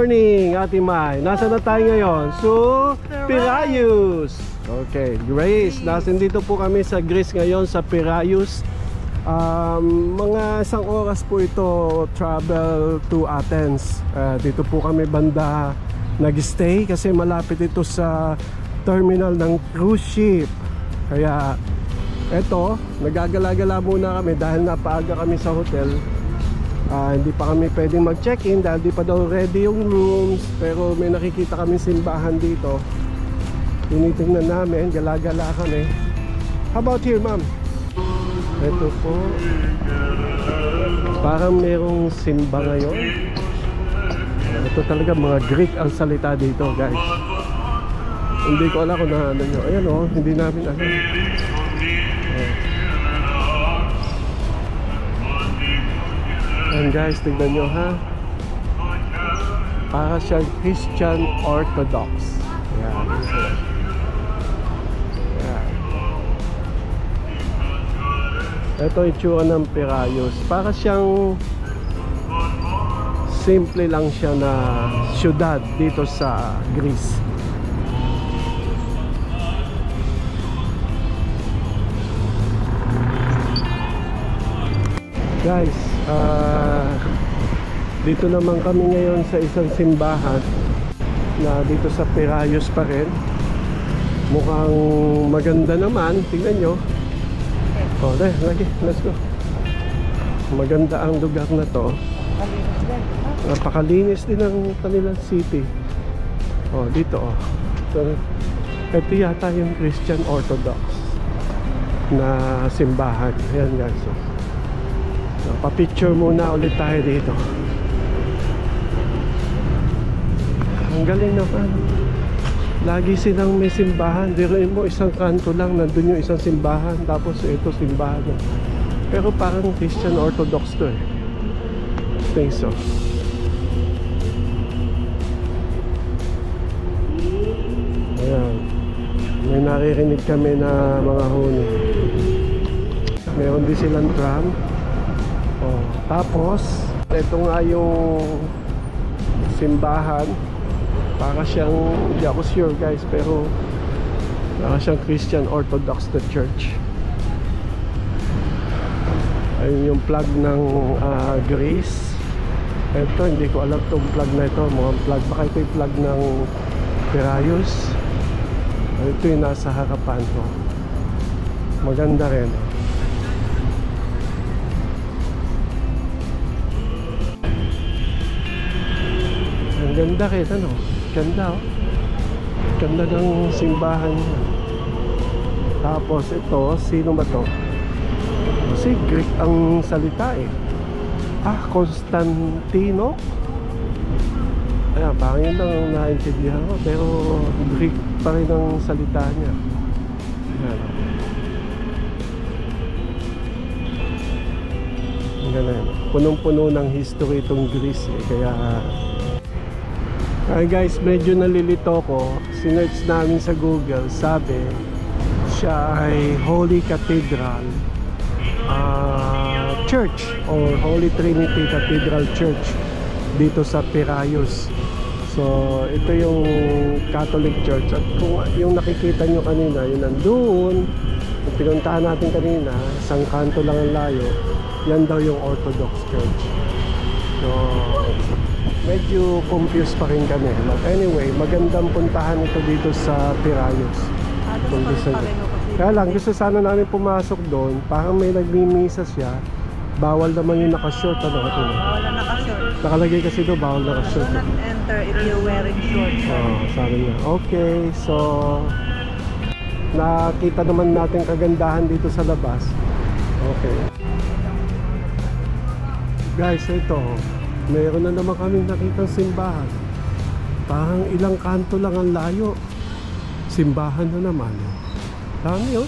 morning, Ate Mai. Nasaan na tayo ngayon? So, Pirayos. Okay, Grace. Nasaan dito po kami sa Greece ngayon, sa Pirayos. Mga isang oras po ito travel to Athens. Dito po kami banda nag-stay kasi malapit ito sa terminal ng cruise ship. Kaya eto, nagagala-gala muna kami dahil napaaga kami sa hotel. Hindi pa kami pwedeng mag-check-in dahil di pa daw ready yung rooms. Pero may nakikita kami simbahan dito. Tinitingnan namin, gala-gala kami. How about here, ma'am? Ito po, parang merong simba ngayon. Ito talaga mga Greek ang salita dito, guys. Hindi ko alam kung na ano nyo. Ayan o, hindi namin alam. Ayan guys, tignan nyo ha. Para siyang Christian Orthodox. Ayan. Ayan. Ito yung tsura ng Pirayos. Para siyang simple lang siya na syudad dito sa Greece. Guys, dito naman kami ngayon sa isang simbahan na dito sa Pirayos pa rin. Mukhang maganda naman, tingnan nyo. Oh, lagi, let's go. Maganda ang lugar na to. Napakalinis din ang kanilang city. Oh, dito oh. So, ito yata yung Christian Orthodox na simbahan. Ayan guys. So, pa-picture muna ulit tayo dito. Ang galing naman. Lagi silang may simbahan. Diruin mo isang kanto lang, nandun yung isang simbahan. Tapos ito simbahan. Pero parang Christian Orthodox to eh. I think so. Ayan. May naririnig kami na mga huni. Meron din silang tram. Oh, tapos ito nga yung simbahan. Para siyang, hindi ako sure guys, pero para siyang Christian Orthodox the church. Ayun yung flag ng Greece. Ito, hindi ko alam itong flag na ito. Mukhang flag, baka ito yung flag ng Pirayos. Ito yung nasa harapan ko. Maganda rin. Ang ganda rin, ano? Ganda oh. Ganda ng simbahan niya. Tapos ito, sino ba to? Kasi Greek ang salita eh. Constantino. Ayan, parang yun lang naintindihan ko. Pero Greek pa rin ang salita niya. Ayan. Ang ganda yun. Punong-puno ng history itong Greece eh. Kaya guys, medyo nalilito ko. Sinearch namin sa Google. Sabi, siya ay Holy Cathedral Church or Holy Trinity Cathedral Church dito sa Pirayos. So, ito yung Catholic Church. At kung yung nakikita nyo kanina, yun nandun. Yung pinuntahan natin kanina, isang kanto lang ang layo. Yan daw yung Orthodox Church. So, medyo confused pa rin kami. But anyway, magandang puntahan ito dito sa Pirayos. Kung gusto nyo. Kaya lang, gusto sana namin pumasok doon. Parang may nagmimisa siya. Bawal naman yung naka-short. Ano? Bawal na naka-short. Nakalagay kasi doon, bawal naka-short. Do not enter if you're wearing shorts. Sabi niya. Okay, so nakita naman natin kagandahan dito sa labas. Okay. Guys, ito. Meron na naman kaming nakitang simbahan. Parang ilang kanto lang ang layo. Simbahan na naman. Dami yun.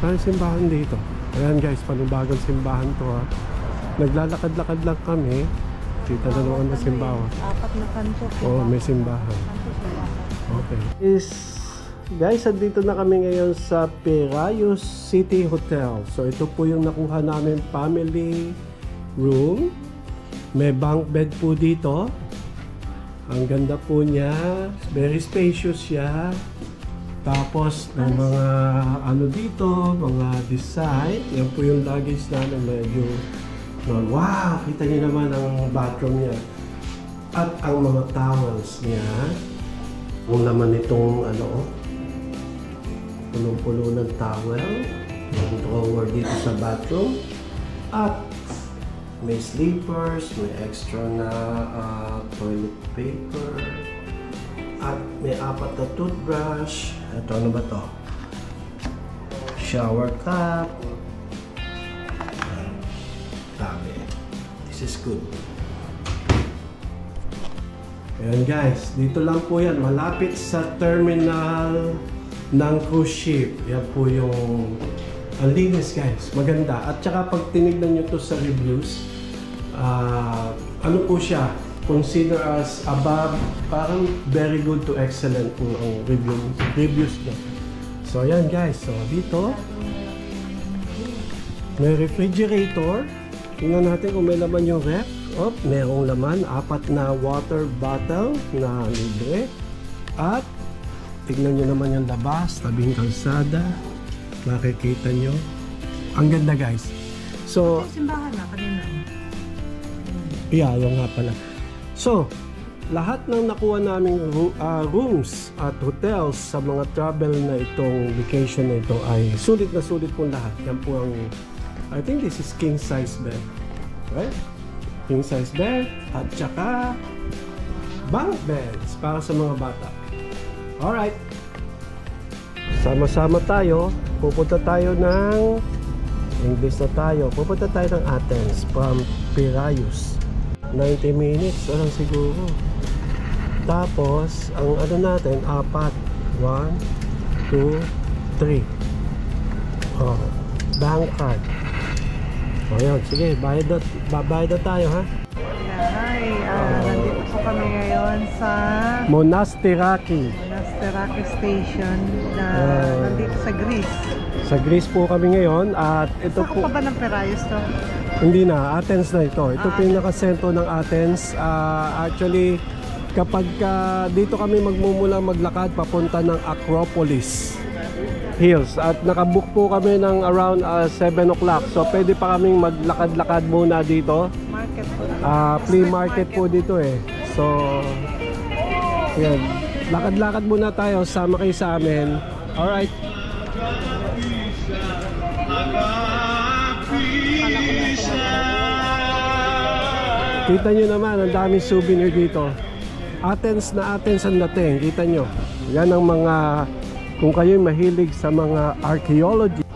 Dami simbahan dito. Ayan guys, panibagong simbahan to ha. Naglalakad-lakad lang kami. Kita na naman na simbahan. Apat na kanto. Oo, may simbahan. Okay. Guys, andito na kami ngayon sa Pirayos City Hotel. So ito po yung nakuha namin family room. May bunk bed po dito. Ang ganda po niya. Very spacious siya. Tapos, ng mga ano dito, mga design. Yan po yung luggage namin. Medyo, wow! Kita niyo naman ang bathroom niya. At ang mga towels niya. Kung naman itong ano, punong-puno ng towel. Yung drawer dito sa bathroom. At may slippers, may extra na toilet paper. At may 4 na toothbrush. Ito, ano ba to? Shower cap. Dami. This is good. Ayan guys, dito lang po yan. Malapit sa terminal ng cruise ship. Yan po yung ang linis guys. Maganda. At saka pag tinignan nyo to sa reviews, ano po siya? Consider as above, parang very good to excellent po ang reviews niya. So ayan guys, so dito may refrigerator. Tingnan natin kung may laman yung ref. Oh, merong laman, 4 na water bottle na libre. At tingnan nyo naman yung labas, tabing kalsada. Makikita nyo. Ang ganda guys. So, Simbahan na kanina. yeah, yung nga pala. So, lahat ng nakuha naming rooms at hotels sa mga travel na itong vacation na ito ay sulit na sulit po lahat. Yan po ang, I think this is king size bed. Right? King size bed at saka bunk beds para sa mga bata. Alright. Sama-sama tayo. Pupunta tayo ng English na tayo. Pupunta tayo ng Athens from Piraeus. 90 minutes lang siguro. Tapos, ang ano natin, 4. 1, 2, 3. Oh, bank card. O yan, sige, bayad na tayo ha. Hi, nandito po kami ngayon sa Monastiraki. Monastiraki Station na nandito sa Greece. Sa Greece po kami ngayon at ito Saan po... pa ba ng Piraeus to? Hindi na, Athens na ito. Ito pinaka-sentro ng Athens. Actually, kapag dito kami magmumula maglakad papunta ng Acropolis Hills. At nakabook po kami ng around 7 o'clock. So pwede pa kaming maglakad-lakad muna dito. Market po. Flea market po dito eh. So, yan. Lakad-lakad muna tayo. Sama kayo sa amin. Alright. Kita nyo naman, ang daming souvenir dito. Athens na Athens ang dating. Kita nyo. Yan ang mga, kung kayo'y mahilig sa mga archaeology.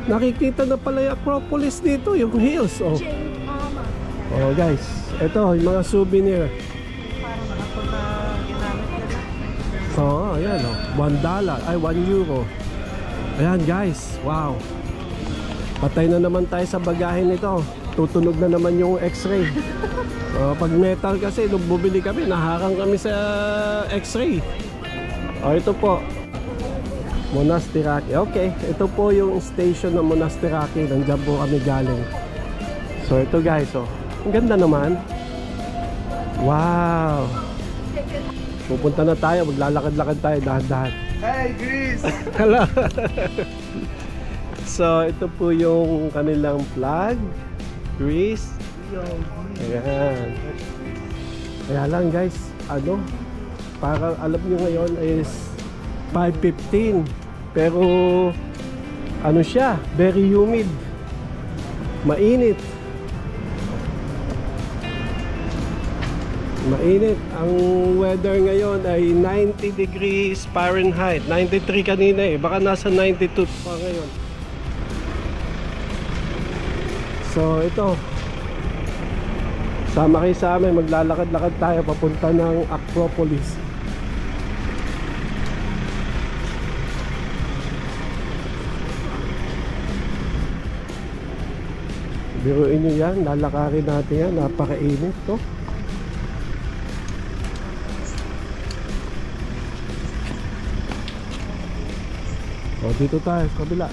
Nakikita na pala yung Acropolis dito, yung hills. Oh, oh guys, ito yung mga souvenir. Parang nakapunta ginamit nila. Oo, ayan oh. $1, ay €1. Ayan guys, wow. Patay na naman tayo sa bagahe nito. Tutunog na naman yung x-ray. Pag metal kasi, nung bumili kami, naharang kami sa x-ray. Ito po, Monastiraki. Okay, ito po yung station ng Monastiraki. Nandiyan po kami galing. So ito guys, oh. Ang ganda naman. Wow. Pupunta na tayo, maglalakad-lakad tayo dahan-dahan. Hey, Greece! Hello. So ito po yung kanilang flag, Greece. Ayan. Kaya lang guys, ano, parang alam nyo ngayon is 5:15. Pero ano siya, very humid. Mainit. Mainit. Ang weather ngayon ay 90 degrees Fahrenheit. 93 kanina eh. Baka nasa 92 pa ngayon. So ito, sama kayo sa amin, maglalakad-lakad tayo papunta ng Acropolis. Biruin nyo yan, lalakarin natin yan, napakainit to. O dito tayo sa kabila.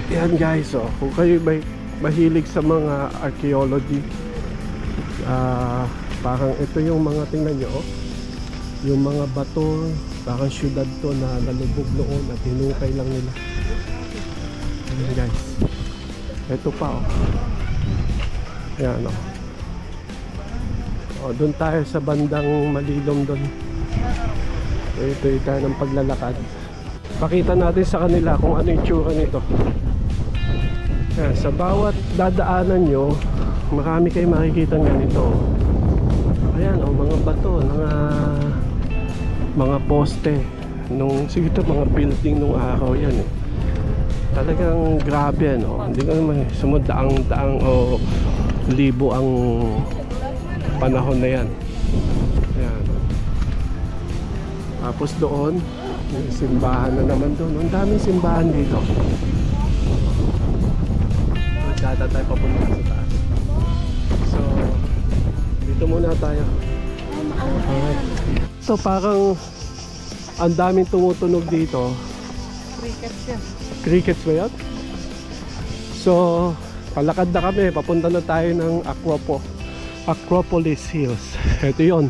Yan guys, oh, kung kayo may mahilig sa mga archaeology, Parang ito yung mga, tingnan nyo, oh. Yung mga bato, parang syudad to na nalubog noon at hinukay lang nila. Ayan guys. Ito pa, oh. Ayan, oh. Oh, doon tayo sa bandang malilom doon. Ito yung tayo ng paglalakad. Pakita natin sa kanila kung ano yung tsura nito. Ayan, sa bawat dadaanan nyo, marami kayo makikita ganito. Ayan, oh, mga bato, mga poste nung, siguro mga building nung araw yan eh. Talagang grabe, no? Hindi ka naman sumudaang-daang o libo ang panahon na yan. Ayan. Tapos doon, may simbahan na naman doon. Ang daming simbahan dito. Data tayo papunta sa taas. So, dito muna tayo. Alright. So parang ang daming tumutunog dito. Crickets yan. Crickets ba yan? So, palakad na kami. Papunta na tayo ng Acropolis Hills. Ito yun.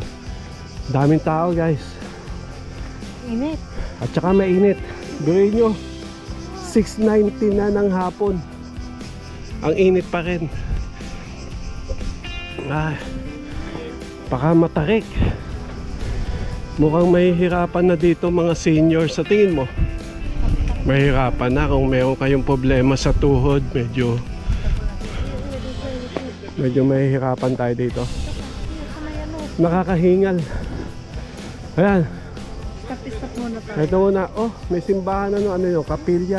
Daming tao guys. Init. At saka mainit. Gawin nyo, 6:90 na ng hapon. Ang init pa rin. Baka matarik. Mukhang mahihirapan na dito mga senior. Sa tingin mo? Mahihirapan na kung meron kayong problema sa tuhod. Medyo mahihirapan tayo dito. Nakakahingal. Ayan. Stop muna tayo. Ito muna. Oh, may simbahan ano yun? Kapilya.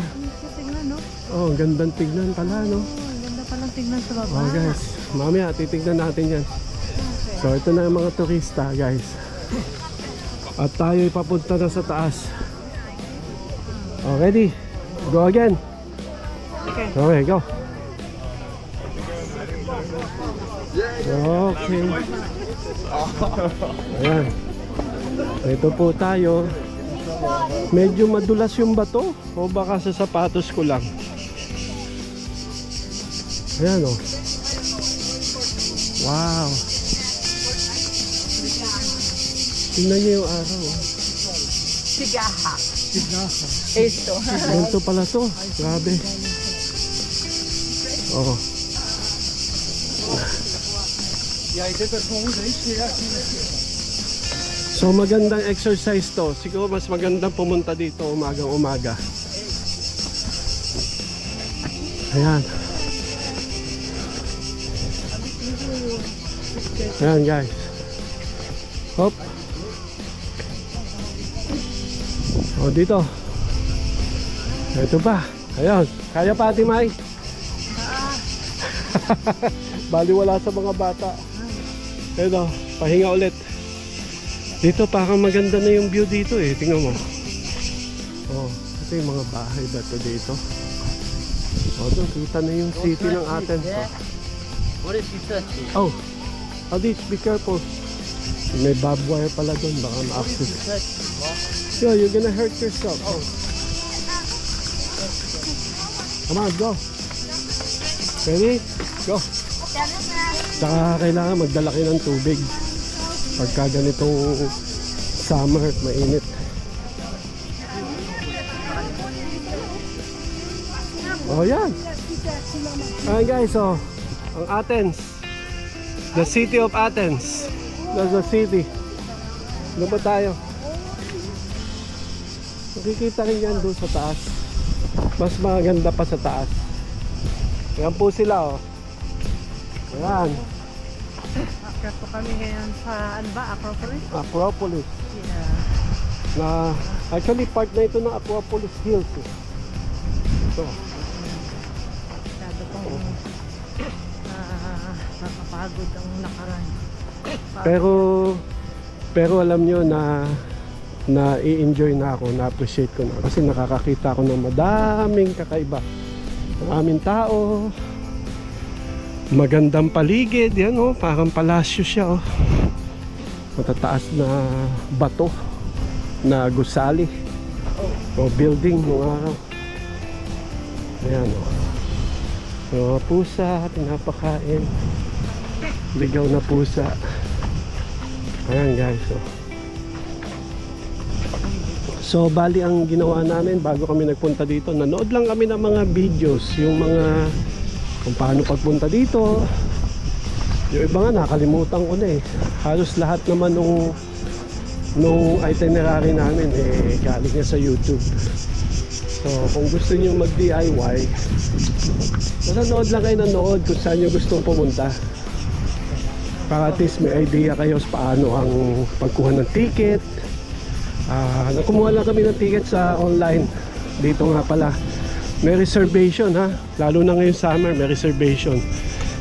Tignan, no? Oh, ang gandang tignan pala, no? Ang ganda palang tignan sa baba. Oh guys, mamaya titignan natin yan. Okay. So ito na yung mga turista guys. At tayo papunta na sa taas. Oh, ready? Go again. Okay. Okay, go. Okay. Ayan. Ito po tayo. Medyo madulas yung bato o baka sa sapatos ko lang. Ayan, oh. Wow. Tingnan niyo yung araw, oh. Sigaha. Ito. Ganito pala to. Grabe. Oh. So magandang exercise to. Siguro mas magandang pumunta dito umagang umaga. Ayan. Ayan guys. Hop. O dito. Ito pa. Ayan. Kaya pa Ate Mai? Baliwala sa mga bata. Ito. Pahinga ulit. Dito parang maganda na yung view dito eh. Tingnan mo. Oh, ito yung mga bahay ba ito dito? Oh, doon kita na yung city ng Athens. What is he touching? Oh, Adis, be careful. May barbed wire pala doon. Baka ma-access. Yo, you're gonna hurt yourself. Oh. Come on, go. Ready? Go. Saka kailangan magdala kayo ng tubig. Pagka ganitong summer at mainit. Oh, yan. Ayan guys, oh. Ang Athens. The city of Athens. That's the city. Doon ba tayo? Makikita rin yan doon sa taas. Mas maganda pa sa taas. Yan po sila, oh. Ayan. Akit po kami ngayon sa, ano ba, Acropolis? Acropolis. Yeah. Na, actually part na ito ng Acropolis Hills, eh. Ito. Masyado pong nakapagod ang nakaraan. Pero alam nyo na i-enjoy na ako, na-appreciate ko na kasi nakakakita ako ng madaming kakaiba. Maraming tao, magandang paligid, yan oh, parang palasyo siya oh. Matataas na bato na gusali o building nung araw. Ayan oh. Mga pusa, pinapakain. Ligaw na pusa. Ayan guys, so bali ang ginawa namin bago kami nagpunta dito, nanood lang kami ng mga videos, yung mga kung paano pagpunta dito. Yung iba nga nakalimutan ko na eh. Halos lahat naman nung itinerary namin galing na sa YouTube. So kung gusto niyo mag DIY, nanood lang kayo, nanood kung saan nyo gustong pumunta, para at least may idea kayo sa paano ang pagkuha ng ticket. Kumuha lang kami ng ticket sa online. Dito nga pala may reservation ha, lalo na ngayong summer may reservation.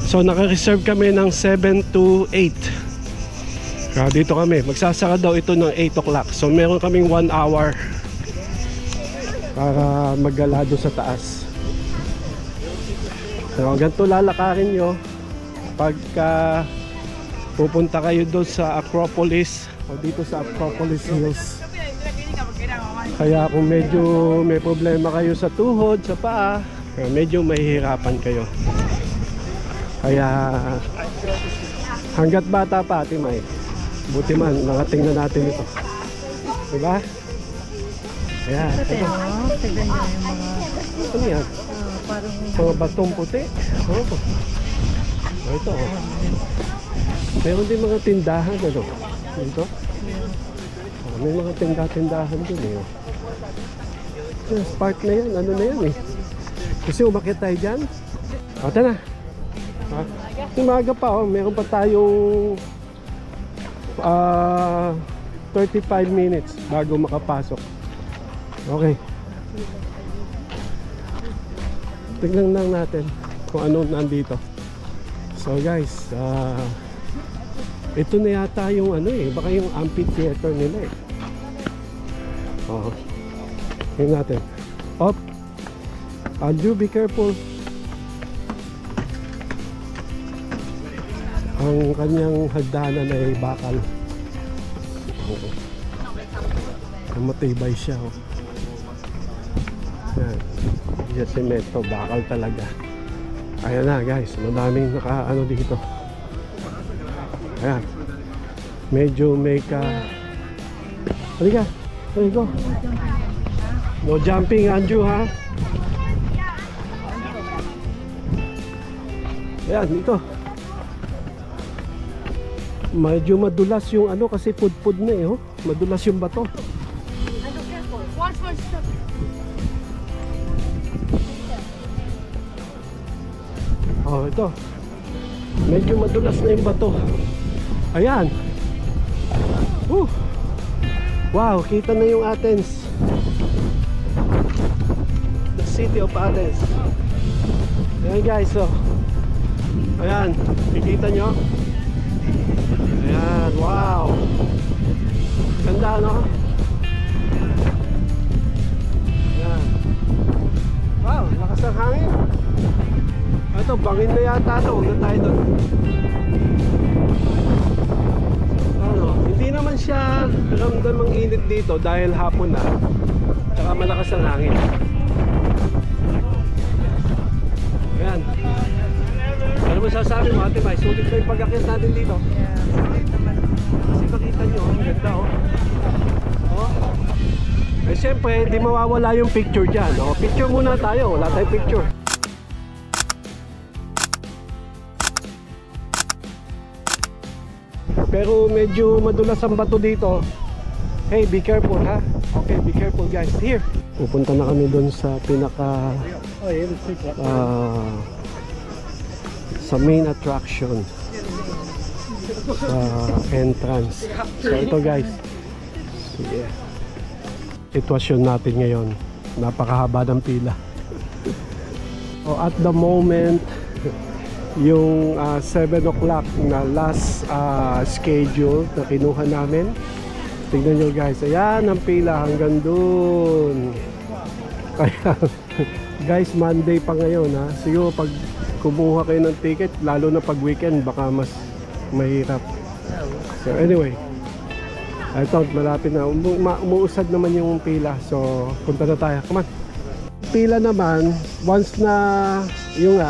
So naka-reserve kami ng 7 to 8. Dito kami, magsasara daw ito ng 8 o'clock. So meron kaming 1 hour para maggala doon sa taas. So ganito lalakarin nyo pagka pupunta kayo doon sa Acropolis o dito sa Acropolis Hills. Kaya kung medyo may problema kayo sa tuhod, sa paa, medyo mahihirapan kayo. Kaya hanggat bata pa Ate May, buti man nakatingnan natin ito, diba? Ayan, ito. Tignan nyo yung mga Ano yan? parang Mga batong puti. Ito meron din mga tindahan ano dito. May mga tindahan dun eh. Park na yan, ano na yan eh. Kasi umakyat tayo dyan. Ata na. Umaga pa meron pa tayong 35 minutes bago makapasok. Okay. Tignan lang natin kung ano nandito. So guys, ito na yata yung ano eh, baka yung amphitheater nila eh. Tingnan natin. Up. Andrew, be careful. Ang kanyang hagdanan ay bakal. Matibay siya. Yan. Yan semento, bakal talaga. Ayan na guys, madaming naka-ano dito. Ayan. Medyo may ka... Halika, there you go. No jumping, Andrew, ha? Ayan, dito. Medyo madulas yung ano kasi pud-pud na eh, oh. Madulas yung bato. Oh, ito. Medyo madulas na yung bato. Ayan. Wow, kita na yung Athens. The city of Athens. Ayan guys, so. Ayan, kikita nyo. Ayan, wow. Ganda, no? Ayan. Wow, lakas ng hangin. Ito, bangin na yata ito. Huwag na tayo doon. Ano, hindi naman siya ramdam ang init dito dahil hapon na. Tsaka malakas ang hangin. Ayan. Ano mo sasabi mo, Ate May? Sulit ba yung pag-akyat natin dito? Kasi makita nyo, ang ganda oh. Eh syempre, hindi mawawala yung picture dyan. Picture muna tayo, wala tayong picture. Pero medyo madulas ang bato dito. Hey, be careful ha. Okay, be careful guys. Here. Pupunta na kami doon sa pinaka sa main attraction, sa entrance. So ito guys, sitwasyon natin ngayon. Napakahaba ng pila. At the moment, yung 7 o'clock na last schedule na kinuha namin, tignan nyo guys, ayan ang pila hanggang dun. Kaya guys, Monday pa ngayon ha. Siguro pag kumuha kayo ng ticket, lalo na pag weekend, baka mas mahirap. So anyway, ito malapit na, umuusad naman yung pila. So punta na tayo, come on. Pila naman, once na yung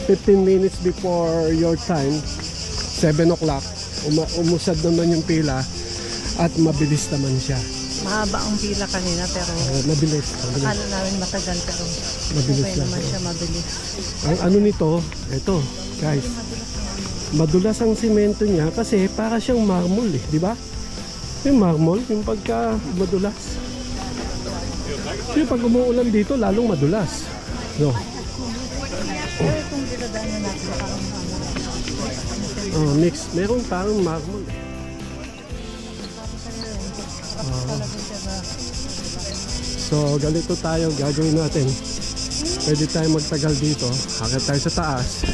15 minutes before your time, 7 o'clock, umusad naman yung pila at mabilis naman siya. Mahaba ang pila kanina pero Mabilis. akala namin matagal pero Mabilis okay lang. naman siya, mabilis. Ang ano nito, ito, guys. Madulas ang simento niya kasi para siyang marmol eh, di ba? Yung marmol, yung pagka madulas. Kasi pag umuulan dito, lalong madulas. No. Pero kung dinadaanan natin parang Oh, mix. Merong parang marmol eh. So, ganito tayo gagawin natin. Pwede tayo magtagal dito. Akit tayo sa taas.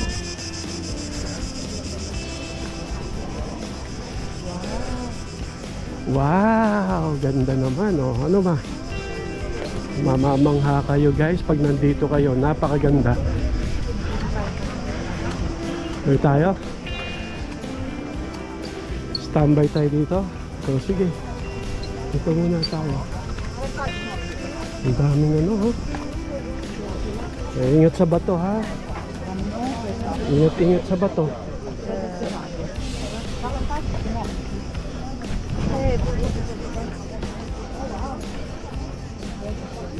Wow! Ganda naman, oh. Ano ba? Mamamangha kayo, guys, pag nandito kayo. Napakaganda. Dito tayo. Standby tayo dito. So, sige. Dito muna tayo. Ang daming ano, ha? Ingat sa bato, ha? Ingat sa bato.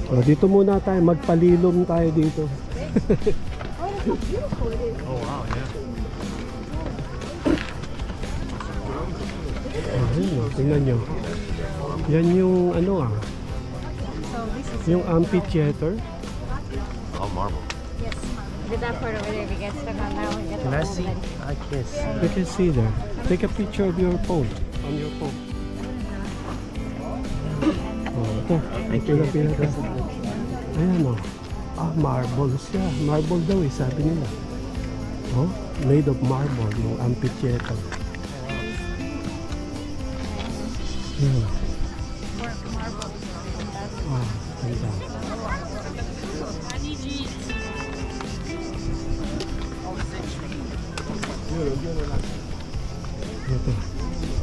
So, dito muna tayo. Magpalilom tayo dito. Oh wow, yeah. Ayun, tingnan nyo. Yan yung ano yung amphitheater. Oh, marble. Yes. Did that part over there? We get stuck on that one. Get Can the I whole see? thing. I can't see. You can see there. Take a picture of your phone. On your phone. Oh, ito. Pila ka. Ayan o. Marble siya. Marble daw eh, sabi nila. Oh, made of marble yung amphitheater. Ayan. Ganda. Ito.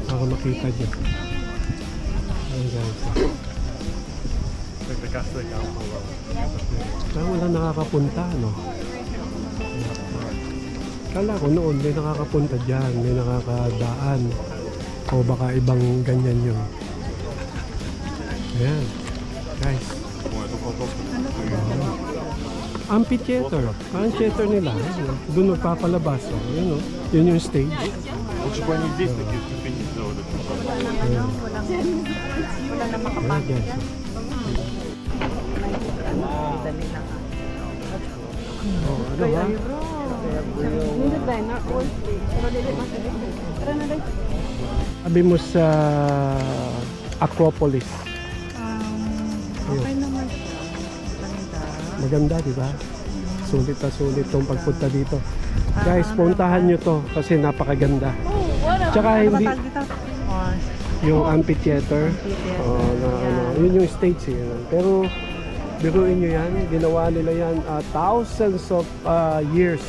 Para makita nyo. Ayan guys. Kaya wala nakakapunta, no? Kala ko noon may nakakapunta dyan, may nakakadaan. O baka ibang ganyan yun. Ayan. Guys. Amphitheater. Parang theater nila. Doon magpapalabas. Yun, no? Yun yung stage. wala na makapagod Ayan, yan. guys. Dali lang. Oh, ano ha? Sabi mo sa Acropolis. Okay naman siya. Maganda, di ba? Sulit na sulit tong pagpunta dito. Guys, puntahan nyo to kasi napakaganda. Tsaka hindi yung amphitheater. Yun yung stage eh. Pero biruin nyo yan, ginawa nila yan thousands of years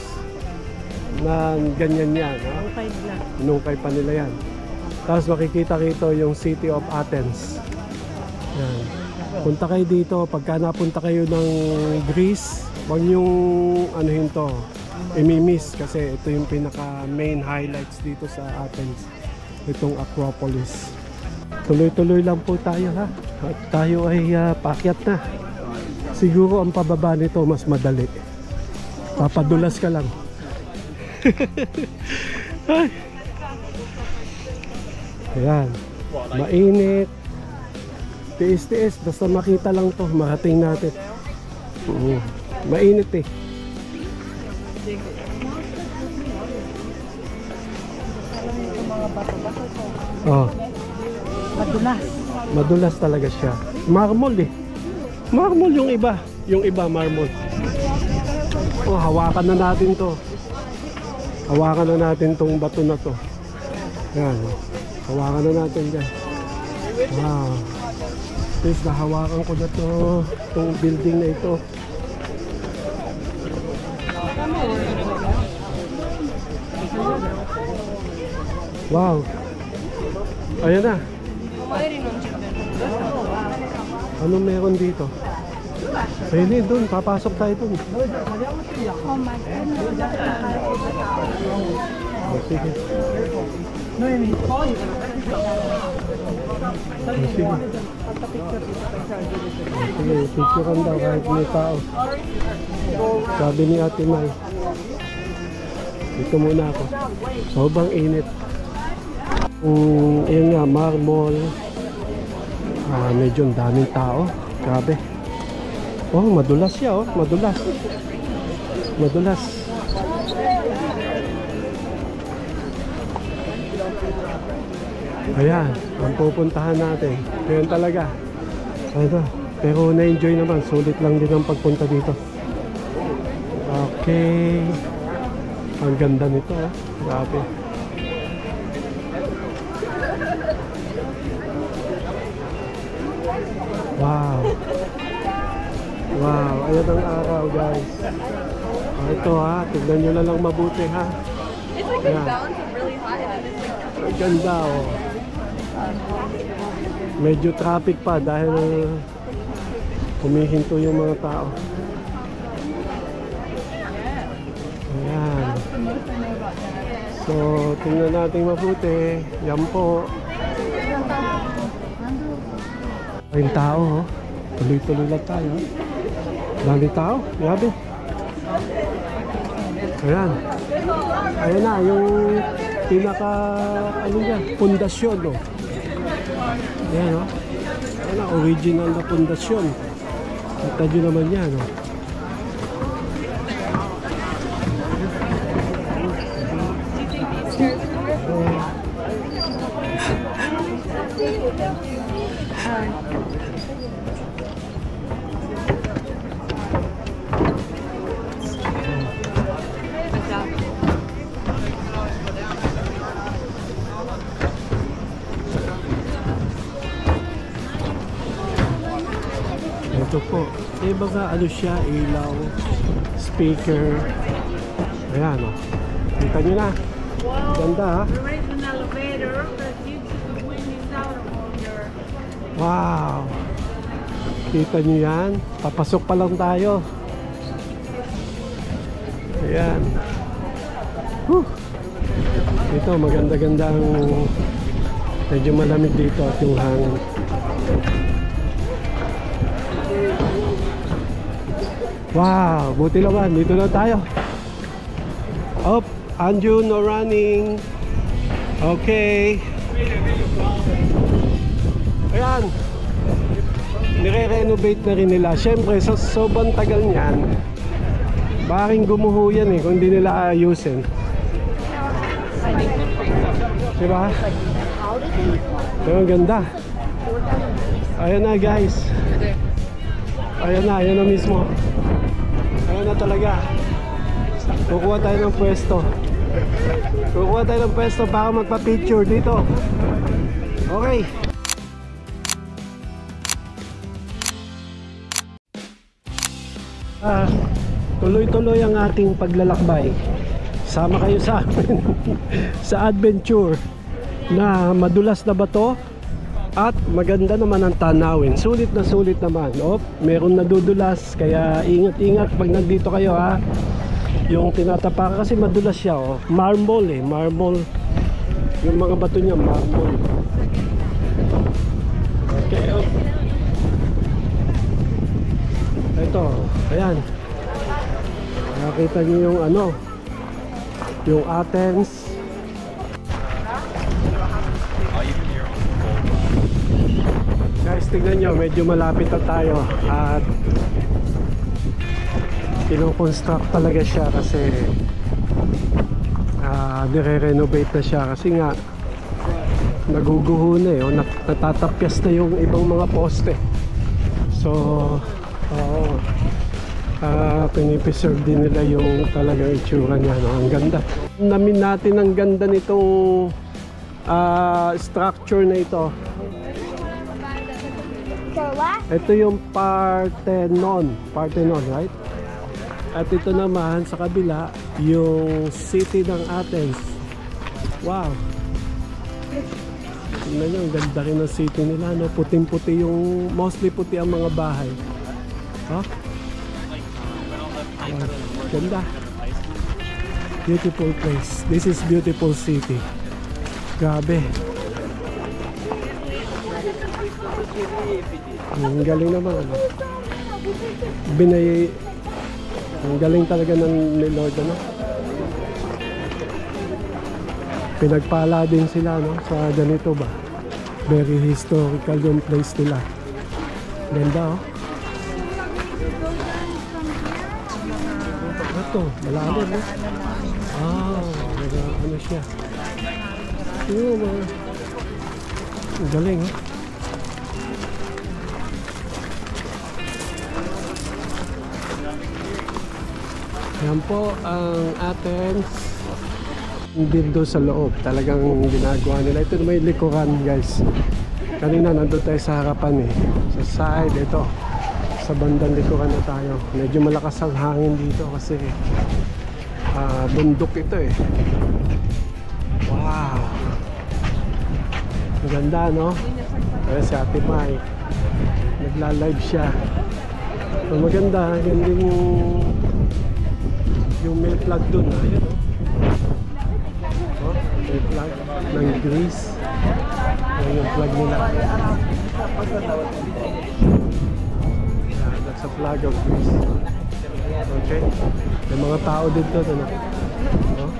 na ganyan yan. Okay nila. Inukay pa nila yan. Tapos makikita rito yung City of Athens. Yan. Punta kayo dito, pagka napunta kayo ng Greece, huwag nyong anuhin to, imimiss kasi ito yung pinaka main highlights dito sa Athens, itong Acropolis. Tuloy-tuloy lang po tayo ha, at tayo ay paakyat na. Siguro ang pababa nito mas madali, papadulas ka lang. Ay. Ayan, mainit. Tiis-tiis, basta makita lang to, marating natin. Mainit eh. Oh, Madulas. madulas talaga siya. Marmol eh. Marmol yung iba. Yung iba marmol. Oh, hawakan na natin to. Hawakan na natin tong bato na to. Yan. Hawakan na natin dyan. Wow. Please, nahawakan ko na to. Itong building na ito. Wow. Ayan na. Ano meron dito? Pwede doon, papasok tayo doon. Oh, sige. Sige. Sige, picturean daw kahit may tao. Sabi ni Ate Mai. Dito muna ako. Sobrang init. Yan nga, marble. Medyo ang daming tao. Grabe. Oh, madulas siya oh. Madulas. Madulas. Ayan, ang pupuntahan natin. Ngayon talaga. Ano, pero na-enjoy naman. Sulit lang din ang pagpunta dito. Okay. Ang ganda nito oh. Grabe. Wow. Wow, ayan ang araw guys. Ito ha, tignan nyo na lang mabuti ha. It's like Yeah. a balance of really hot and then it's like Ang ganda oh. Medyo traffic pa dahil humihinto yung mga tao. Ayan. So, tingnan natin mabuti. Yan po. Ay, tao oh. Tuloy-tuloy lang tayo. Dami tao. Grabe. Ayan. Ayan na, yung pinaka, ano niya, pundasyon, no? Ayan, no? Ayan na, original na pundasyon. Kita nyo naman yan, no? Ito po. Eh baga ano siya, ilaw, speaker. Ayan o. Kita nyo na. Ganda ha. Wow. Kita nyo yan. Papasok pa lang tayo. Ayan. Whew. Ito maganda-ganda ang medyo malamig dito at yung hangin. Wow, buti naman, dito na tayo. Up, Anju, no running. Okay. Ayan. Nire-renovate na rin nila. Siyempre, sa sobrang tagal niyan, baking gumuho yan eh, kung hindi nila ayusin. Diba? Pero ang ganda. Ayan na guys. Ayan na mismo. Ayan na talaga. Kukuha tayo ng pwesto. Kukuha tayo ng pwesto para magpa-picture dito. Okay. Tuloy-tuloy ang ating paglalakbay. Sama kayo sa amin sa adventure na madulas na bato at maganda naman ang tanawin. Sulit naman. Meron nadudulas, kaya ingat-ingat pag nandito kayo ha. Yung tinatapakan kasi madulas siya oh. Marble eh, marble. Yung mga bato niya marble. Okay oh. Ito, ayan. Nakita niyo yung ano, yung Athens. Guys, tignan nyo, medyo malapit na tayo at kino-construct talaga siya kasi nire-renovate na siya kasi nga naguguho na eh, natatapyas na yung ibang mga poste. So pinipreserve din nila yung talagang itsura niya, no? Ang ganda. Namin natin ang ganda nitong structure na ito. Ito yung Parthenon, right? At ito naman sa kabila yung city ng Athens. Wow. Tingnan nyo, ang ganda rin ng city nila, no? Puting-puti yung, mostly puti ang mga bahay. Huh? Wow. Ganda. Beautiful place. This is beautiful city. Grabe. Ang galing naman, ano. Ang galing talaga ng ni Lord, ano. Pinagpala din sila, no, sa ganito ba. Very historical yung place nila. Ganda, oh. Ito, malalim, no? Ano siya? Ang galing, oh. Yan po ang Athens. Dito sa loob, talagang ginagawa nila. Ito may likuran, guys. Kanina nandun tayo sa harapan, eh. Sa side, ito. Sa bandang likuran na tayo. Medyo malakas ang hangin dito kasi bundok ito, eh. Wow! Maganda, no? Kaya si Ate Mai, nagla-live siya. So, maganda, ganda yung may plug dun, ayun, oh, may plug ng Greece. Ayun yung plug nila. That's a plug of Greece. Okay, may mga tao dito, ano? Oh?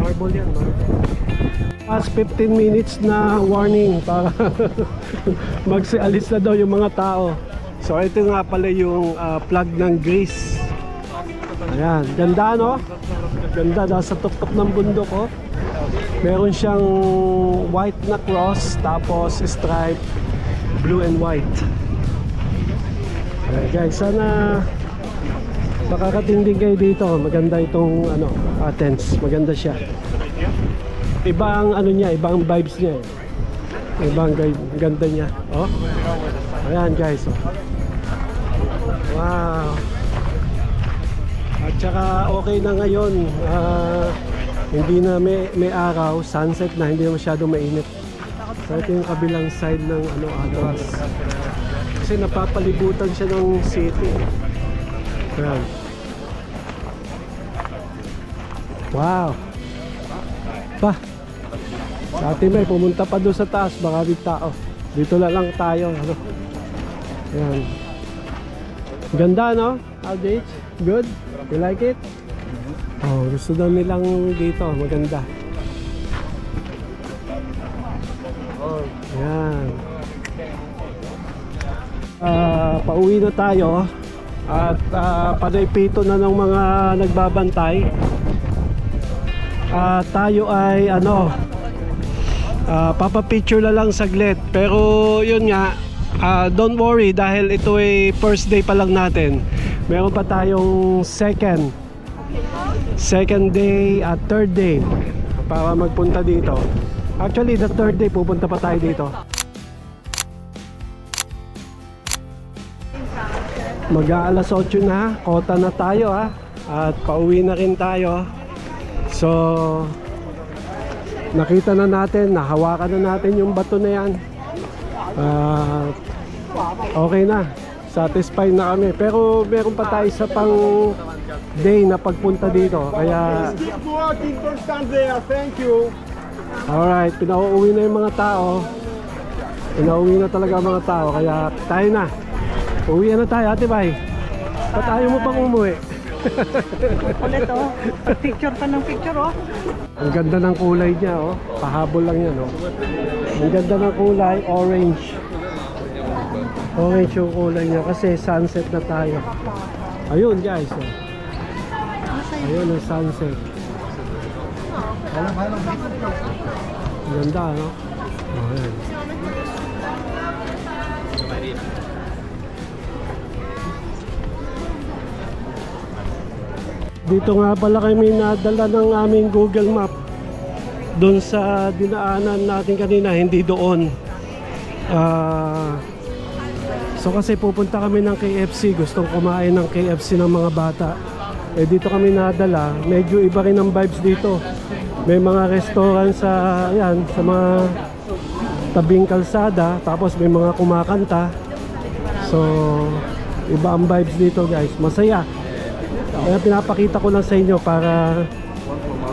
Marble yan, marble. Past 15 minutes na warning para magsialis na daw yung mga tao. So ito nga pala yung plug ng Greece. Ayan, ganda, no? Ganda, nasa tuktok ng bundok, oh. Meron siyang white na cross, tapos stripe, blue and white. Ayan, guys, sana makakating din kayo dito. Maganda itong ano, Athens, maganda siya. Ibang ano niya, ibang vibes niya, ibang ganda niya, oh. Ayan, guys, oh. Wow. At saka okay na ngayon, hindi na may araw, sunset na, hindi na masyado mainit. So ito yung kabilang side ng ano, Athens. Kasi napapalibutan siya ng city. Ayan. Wow. Pa. Sa atin may pumunta pa doon sa taas, baka may tao. Dito na lang tayo, ano. Ayan. Ganda, no? Aldrich? Good? You like it? Oh, gusto daw nilang dito, maganda. Ayan. Pauwi na tayo. At panaypito na ng mga nagbabantay. Tayo ay ano, papapicture na lang saglit. Pero yun nga, don't worry dahil ito ay first day pa lang natin. Meron pa tayong second day at third day para magpunta dito. Actually, the third day pupunta pa tayo dito. Mag-aalas 8 na, kota na tayo, ha. At pauwi na rin tayo. So, nakita na natin, nahawakan na natin yung bato na yan. Okay na, satisfied na kami. Pero meron pa tayo sa pang day na pagpunta dito. Kaya alright, pinauuwi na yung mga tao. Pinauuwi na talaga ang mga tao. Kaya tayo na. Uwi na tayo, Ate Bay. Ba't ayaw mo pang umuwi? Ulit, oh. Picture pa ng picture, oh. Ang ganda ng kulay niya, oh. Pahabol lang yan, oh. Ang ganda ng kulay, orange. Orange yung kulay niya kasi sunset na tayo. Ayun, guys, oh. Ayun ang sunset. Ganda, no? Oh, ayan. Dito nga pala kami nadala ng aming Google Map. Doon sa dinaanan natin kanina, hindi doon. So kasi pupunta kami ng KFC, gustong kumain ng KFC ng mga bata. Eh dito kami nadala, medyo iba rin ang vibes dito. May mga restaurant sa, ayan, sa mga tabing kalsada, tapos may mga kumakanta. So iba ang vibes dito, guys, masaya. Kaya pinapakita ko lang sa inyo para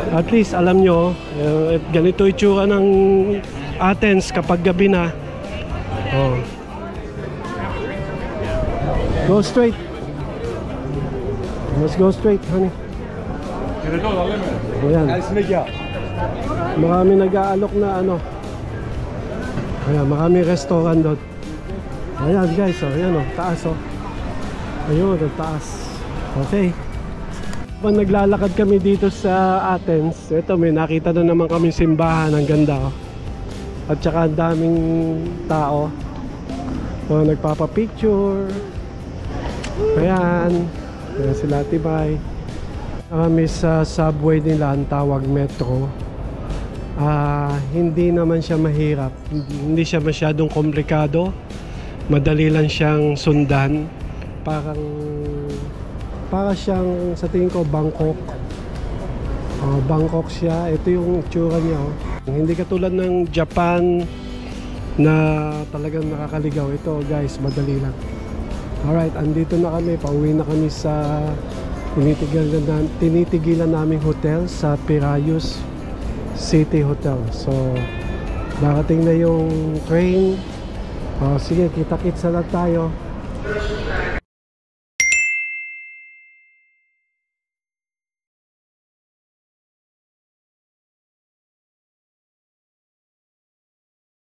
At least alam nyo, ganito itsura ng Athens kapag gabi na. Oh. Go straight. Let's go straight, honey. Ayan. Marami nag-aalok na ano. Ayan, marami restaurant doon. Ayan guys, oh, ayan oh, taas oh. Ayun, ang taas. Okay. Pag naglalakad kami dito sa Athens, ito may nakita na naman kami simbahan, ang ganda oh. At saka ang daming tao. So, nagpapapicture. Ayan. Ayan sila Tibay. Kami sa subway nila, ang tawag metro. Hindi naman siya mahirap. Hindi siya masyadong komplikado. Madali lang siyang sundan. Para siyang sa tingin ko Bangkok. Bangkok siya. Ito yung itsura niya oh. Hindi katulad ng Japan na talagang nakakaligaw. Ito guys, madali lang. Alright, andito na kami. Pauwi na kami sa tinitigilan naming hotel sa Piraeus City Hotel. So darating na yung train. Sige, kita-kits na lang tayo.